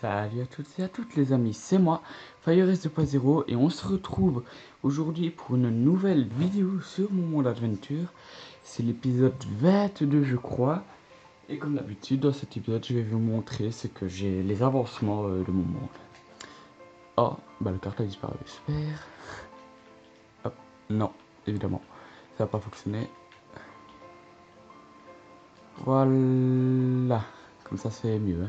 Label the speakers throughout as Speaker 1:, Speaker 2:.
Speaker 1: Salut à toutes et à toutes les amis, c'est moi, FireS 2.0 et on se retrouve aujourd'hui pour une nouvelle vidéo sur mon monde aventure. C'est l'épisode 22 je crois. Et comme d'habitude dans cet épisode je vais vous montrer ce que j'ai, les avancements de mon monde. Oh, bah le carton a disparu, super. Hop, non, évidemment, ça va pas fonctionner. Voilà, comme ça c'est mieux.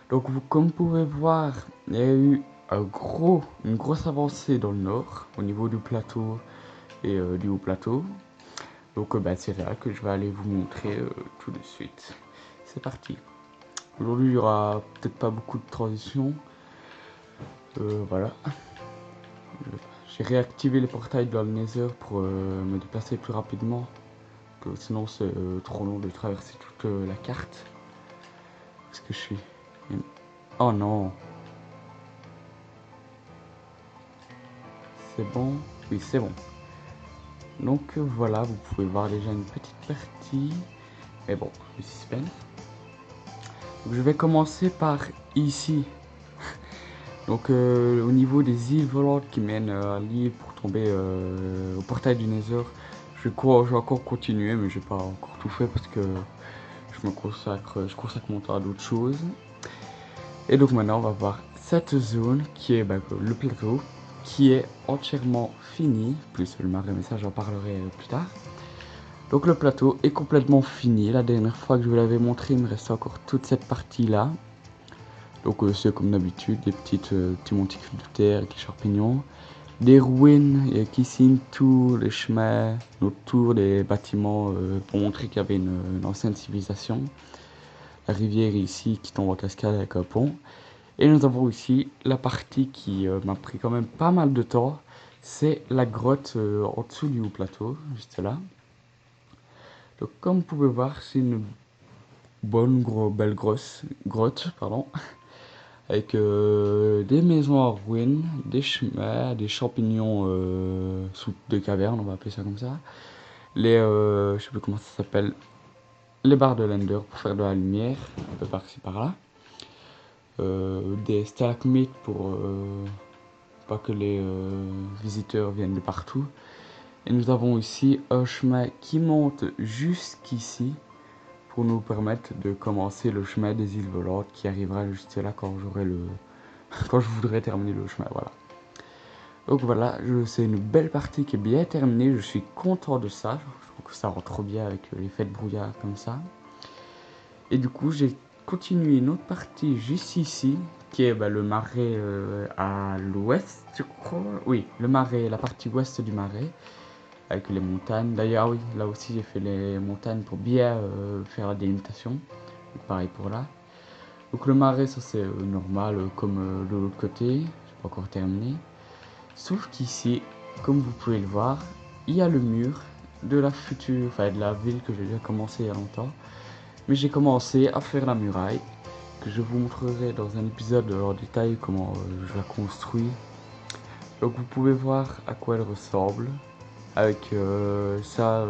Speaker 1: Donc comme vous pouvez voir, il y a eu une grosse avancée dans le nord, au niveau du plateau et du haut plateau. Donc bah, c'est là que je vais aller vous montrer tout de suite. C'est parti. Aujourd'hui il y aura peut-être pas beaucoup de transitions. Voilà. J'ai réactivé les portails dans le Nether pour me déplacer plus rapidement. Que sinon c'est trop long de traverser toute la carte. Est-ce que je suis... Oh non. C'est bon? Oui, c'est bon. Donc voilà, vous pouvez voir déjà une petite partie. Mais bon, le suspense. Donc, je vais commencer par ici. Donc au niveau des îles volantes qui mènent à l'île pour tomber au portail du Nether, je vais encore continuer, mais je n'ai pas encore tout fait parce que je consacre mon temps à d'autres choses. Et donc maintenant on va voir cette zone qui est le plateau, qui est entièrement fini, plus le marais, mais ça j'en parlerai plus tard. Donc le plateau est complètement fini. La dernière fois que je vous l'avais montré, il me reste encore toute cette partie là. Donc c'est comme d'habitude, des petits monticules de terre avec les champignons. Des ruines, il y a ici tous les chemins autour des bâtiments pour montrer qu'il y avait une ancienne civilisation. La rivière ici qui tombe en cascade avec un pont. Et nous avons ici la partie qui m'a pris quand même pas mal de temps. C'est la grotte en dessous du haut plateau, juste là. Donc comme vous pouvez voir, c'est une belle grosse grotte, pardon, avec des maisons en ruine, des chemins, des champignons sous des cavernes, on va appeler ça comme ça. Je sais plus comment ça s'appelle, les barres de l'Ender pour faire de la lumière, un peu par-ci par-là. Des stalagmites pour pas que les visiteurs viennent de partout. Et nous avons ici un chemin qui monte jusqu'ici pour nous permettre de commencer le chemin des îles volantes qui arrivera juste là quand quand je voudrais terminer le chemin, voilà. Donc voilà, c'est une belle partie qui est bien terminée, je suis content de ça, je trouve que ça rend trop bien avec l'effet de brouillard comme ça. Et du coup j'ai continué une autre partie juste ici, qui est le marais à l'ouest je crois, oui, le marais, la partie ouest du marais, avec les montagnes. D'ailleurs oui, là aussi j'ai fait les montagnes pour bien faire la délimitation, pareil pour là. Donc le marais ça c'est normal comme de l'autre côté, j'ai pas encore terminé. Sauf qu'ici, comme vous pouvez le voir, il y a le mur de la future, enfin de la ville que j'ai déjà commencé il y a longtemps. Mais j'ai commencé à faire la muraille, que je vous montrerai dans un épisode en détail comment je la construis. Donc vous pouvez voir à quoi elle ressemble. Avec ça,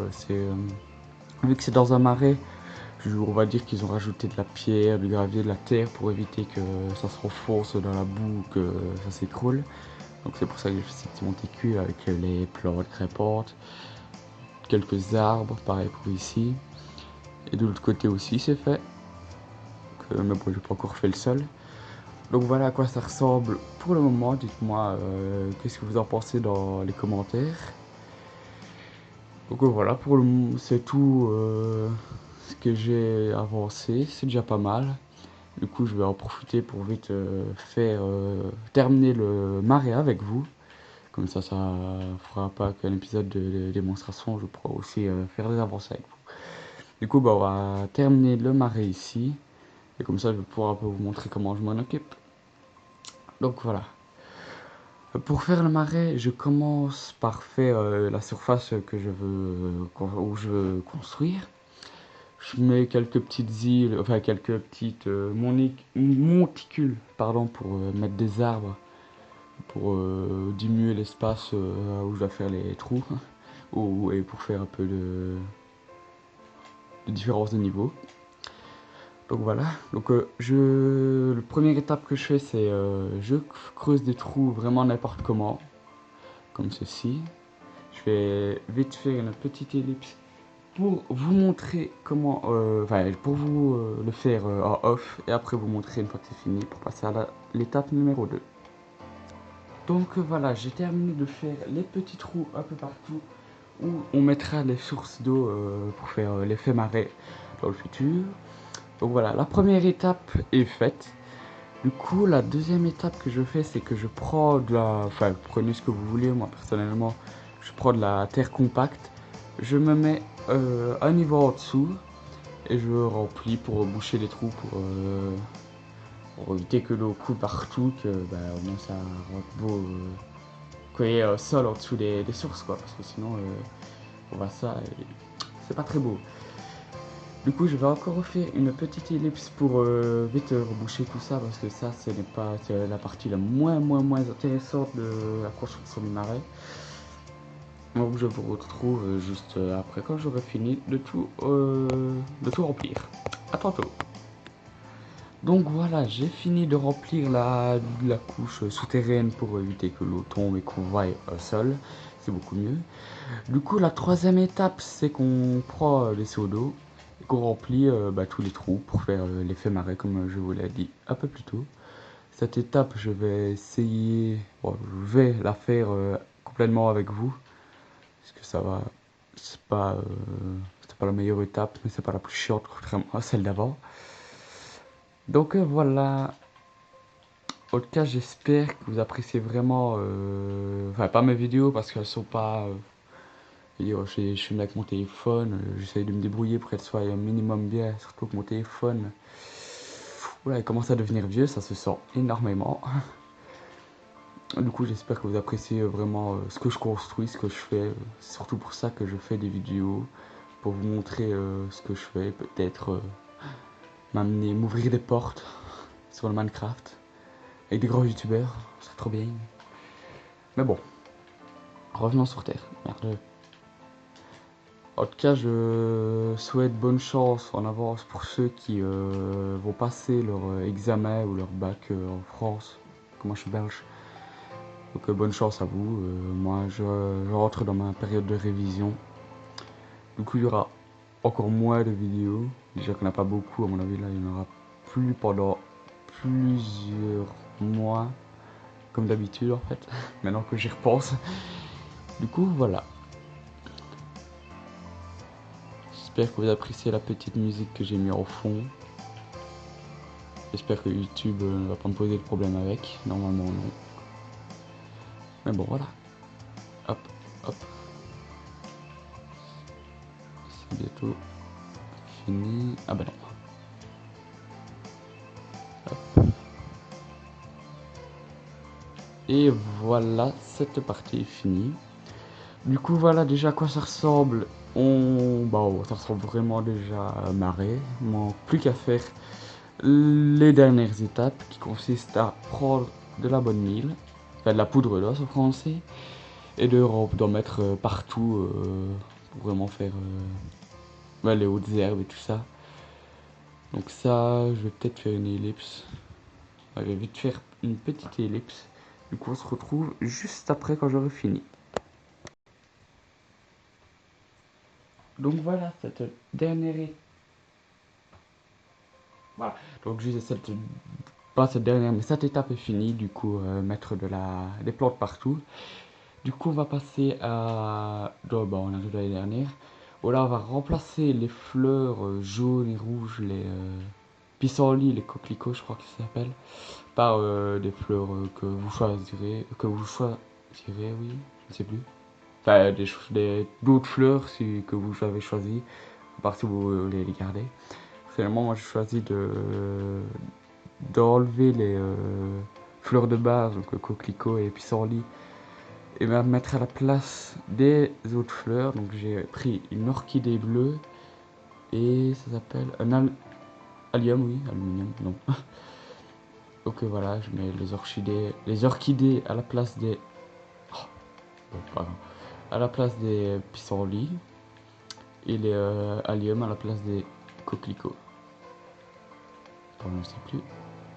Speaker 1: vu que c'est dans un marais, on va dire qu'ils ont rajouté de la pierre, du gravier, de la terre pour éviter que ça se renfonce dans la boue, que ça s'écroule. Donc c'est pour ça que j'ai fait ces petits monticules avec les plantes grimpantes, quelques arbres, pareil pour ici. Et de l'autre côté aussi c'est fait. Mais bon, j'ai pas encore fait le sol. Donc voilà à quoi ça ressemble pour le moment. Dites-moi qu'est-ce que vous en pensez dans les commentaires. Donc voilà, pour le moment c'est tout ce que j'ai avancé. C'est déjà pas mal. Du coup je vais en profiter pour vite terminer le marais avec vous. Comme ça fera pas qu'un épisode de démonstration, je pourrai aussi faire des avancées avec vous. Du coup, on va terminer le marais ici. Et comme ça, je vais pouvoir un peu vous montrer comment je m'en occupe. Donc voilà. Pour faire le marais, je commence par faire la surface que je veux, où je veux construire. Je mets quelques petites îles, enfin quelques petites monticules, pardon, pour mettre des arbres pour diminuer l'espace où je dois faire les trous et pour faire un peu de différence de niveau. Donc voilà, donc le première étape que je fais, c'est je creuse des trous vraiment n'importe comment, comme ceci. Je vais vite faire une petite ellipse pour vous montrer comment, enfin pour vous le faire en off, et après vous montrer une fois que c'est fini pour passer à l'étape numéro 2. Donc voilà, j'ai terminé de faire les petits trous un peu partout où on mettra les sources d'eau pour faire l'effet marais dans le futur. Donc voilà, la première étape est faite. Du coup, la deuxième étape que je fais, c'est que je prends de la... Enfin, prenez ce que vous voulez, moi personnellement, je prends de la terre compacte. Je me mets un niveau en dessous et je remplis pour boucher les trous, pour éviter que l'eau coule partout, que bah, au moins ça rentre beau, qu'il y ait un sol en dessous des sources, quoi, parce que sinon, on voit ça, c'est pas très beau. Du coup, je vais encore refaire une petite ellipse pour vite reboucher tout ça, parce que ça, ce n'est pas la partie la moins intéressante de la construction du marais. Donc je vous retrouve juste après, quand j'aurai fini de tout remplir. À tantôt. Donc voilà, j'ai fini de remplir la couche souterraine pour éviter que l'eau tombe et qu'on voie au sol. C'est beaucoup mieux. Du coup, la troisième étape, c'est qu'on prend les seaux d'eau et qu'on remplit tous les trous pour faire l'effet marais, comme je vous l'ai dit un peu plus tôt. Cette étape, je vais essayer, bon, je vais la faire complètement avec vous, parce que ça va, c'est pas la meilleure étape, mais c'est pas la plus chiante contrairement à celle d'avant. Donc voilà. En tout cas, j'espère que vous appréciez vraiment, enfin pas mes vidéos parce qu'elles sont pas, je filme avec mon téléphone, j'essaye de me débrouiller pour qu'elles soient un minimum bien, surtout que mon téléphone, voilà, il commence à devenir vieux, ça se sent énormément. Du coup, j'espère que vous appréciez vraiment ce que je construis, ce que je fais. C'est surtout pour ça que je fais des vidéos, pour vous montrer ce que je fais, peut-être m'amener, m'ouvrir des portes sur le Minecraft, avec des gros youtubeurs, c'est trop bien. Mais bon, revenons sur Terre, merde. En tout cas, je souhaite bonne chance en avance pour ceux qui vont passer leur examen ou leur bac en France. Moi, je suis belge. Donc, bonne chance à vous. Moi, je rentre dans ma période de révision. Du coup, il y aura encore moins de vidéos. Déjà qu'il n'y en a pas beaucoup, à mon avis, là, il n'y en aura plus pendant plusieurs mois. Comme d'habitude, en fait. Maintenant que j'y repense. Du coup, voilà. J'espère que vous appréciez la petite musique que j'ai mis en fond. J'espère que YouTube ne va pas me poser de problème avec. Normalement non. Mais bon voilà. Hop, hop. C'est bientôt fini. Ah bah non. Hop. Et voilà, cette partie est finie. Du coup voilà déjà à quoi ça ressemble. Ça ressemble vraiment déjà à marais. Il manque plus qu'à faire les dernières étapes qui consistent à prendre de la bonne mille, enfin de la poudre d'os en français, et d'en mettre partout pour vraiment faire les hautes herbes et tout ça. Donc ça, je vais peut-être faire une ellipse. Je vais vite faire une petite ellipse. Du coup, on se retrouve juste après quand j'aurai fini. Donc voilà, cette dernière étape. Voilà. Donc juste pas cette dernière, mais cette étape est finie. Du coup, mettre des plantes partout. Du coup, on va passer à... on a vu l'année dernière. Voilà, on va remplacer les fleurs jaunes et rouges, les pissenlits, les coquelicots, je crois que ça s'appelle, par des fleurs que vous choisirez, oui, je ne sais plus. Enfin, d'autres fleurs que vous avez choisies, à part si vous voulez les garder. Finalement, moi, j'ai choisi d'enlever les fleurs de base, donc coquelicots et pissenlits, et va mettre à la place des autres fleurs. Donc j'ai pris une orchidée bleue et ça s'appelle un allium, oui, aluminium, non. Donc voilà, je mets les orchidées à la place des, oh, bon, pardon, à la place des pissenlits et les alliums à la place des coquelicots. Pardon, je sais plus.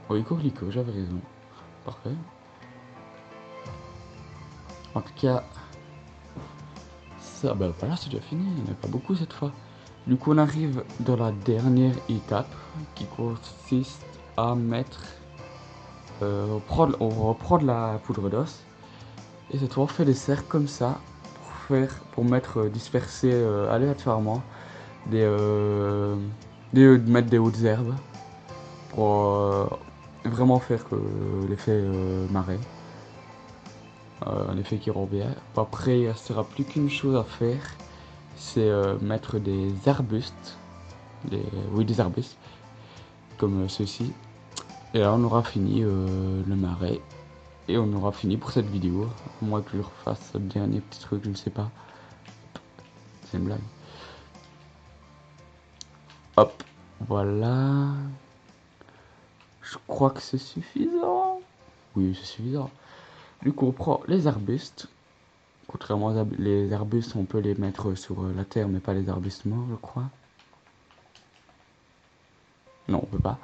Speaker 1: Oui, coquelicot, j'avais raison. Parfait. En tout cas, ça, ben voilà, c'est déjà fini. Il n'y en a pas beaucoup cette fois. Du coup, on arrive dans la dernière étape qui consiste à mettre. On reprend de la poudre d'os. Et cette fois, on fait des cercles comme ça pour mettre disperser aléatoirement mettre des hautes herbes pour vraiment faire que l'effet marée. Un effet qui rend bien. Après, il ne restera plus qu'une chose à faire, c'est mettre des arbustes, des arbustes, comme ceci. Et là, on aura fini le marais. Et on aura fini pour cette vidéo. Moi que je refasse le dernier petit truc, je ne sais pas. C'est une blague. Hop, voilà. Je crois que c'est suffisant. Oui, c'est suffisant. Du coup, on prend les arbustes. Contrairement les arbustes, on peut les mettre sur la terre, mais pas les arbustes morts, je crois. Non, on peut pas.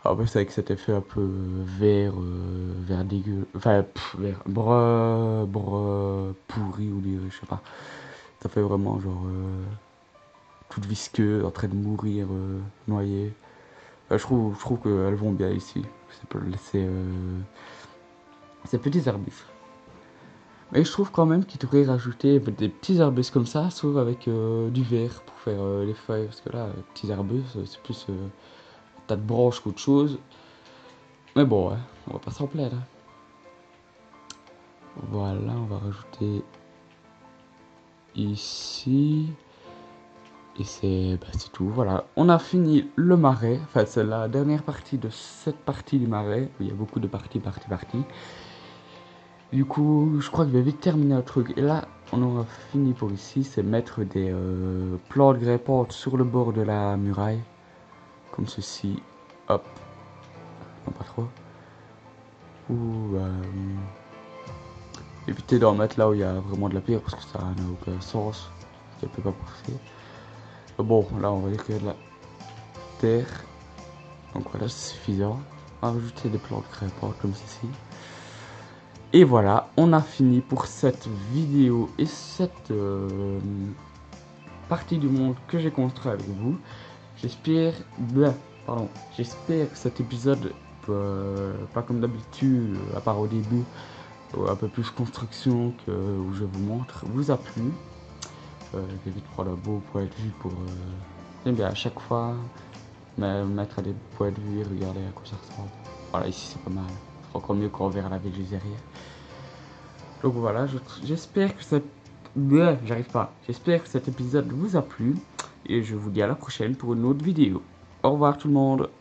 Speaker 1: En plus, avec cet effet un peu vert, vert dégueu. Enfin, vert. Pourri ou je sais pas. Ça fait vraiment genre. Toute visqueuse, en train de mourir, noyée. Je trouve qu'elles vont bien ici. Ces petits arbustes. Mais je trouve quand même qu'ils devraient rajouter des petits arbustes comme ça, sauf avec du verre pour faire les feuilles. Parce que là, petits arbustes, c'est plus un tas de branches qu'autre chose. Mais bon, ouais, on va pas s'en plaindre. Voilà, on va rajouter ici. Et c'est tout, voilà. On a fini le marais. Enfin, c'est la dernière partie de cette partie du marais. Il y a beaucoup de parties. Du coup, je crois que je vais vite terminer le truc. Et là, on aura fini pour ici. C'est mettre des plantes grimpantes sur le bord de la muraille. Comme ceci. Hop. Non, pas trop. Ou éviter d'en mettre là où il y a vraiment de la pierre parce que ça n'a aucun sens. Ça peut pas pousser. Bon, là, on va dire qu'il y a de la terre. Donc voilà, c'est suffisant. On va rajouter des plantes grimpantes comme ceci. Et voilà, on a fini pour cette vidéo et cette partie du monde que j'ai construit avec vous. J'espère que cet épisode, pas comme d'habitude, à part au début, un peu plus construction que où je vous montre, vous a plu. Je vais vite prendre un beau point de vue pour... j'aime bien à chaque fois mettre des points de vue et regarder à quoi ça ressemble. Voilà, ici c'est pas mal. C'est encore mieux quand on verra la ville juste derrière. Donc voilà, j'espère que J'espère que cet épisode vous a plu. Et je vous dis à la prochaine pour une autre vidéo. Au revoir tout le monde.